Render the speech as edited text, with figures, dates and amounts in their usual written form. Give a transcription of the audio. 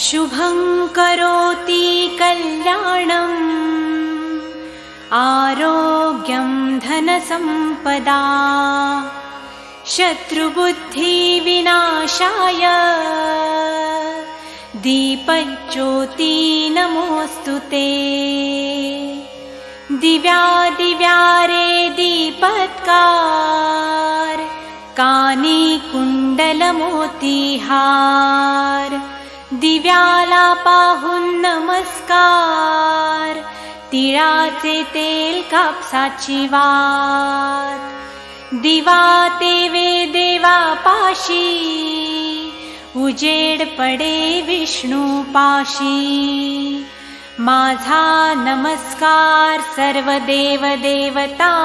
शुभं करोति कल्याणम् आरोग्यं धनसम्पदा शत्रुबुद्धिविनाशाय दीपज्योति नमोऽस्तु ते। दिव्या दिव्या रे दीपत्कार कानी कुंडलमोतीहार दिव्याला पाहून नमस्कार तिळाचे तेल कापसाची वात दिवा तेवे देवा पाशी उजेड पडे विष्णू पाशी माझा नमस्कार सर्व देव देवतांपाशी।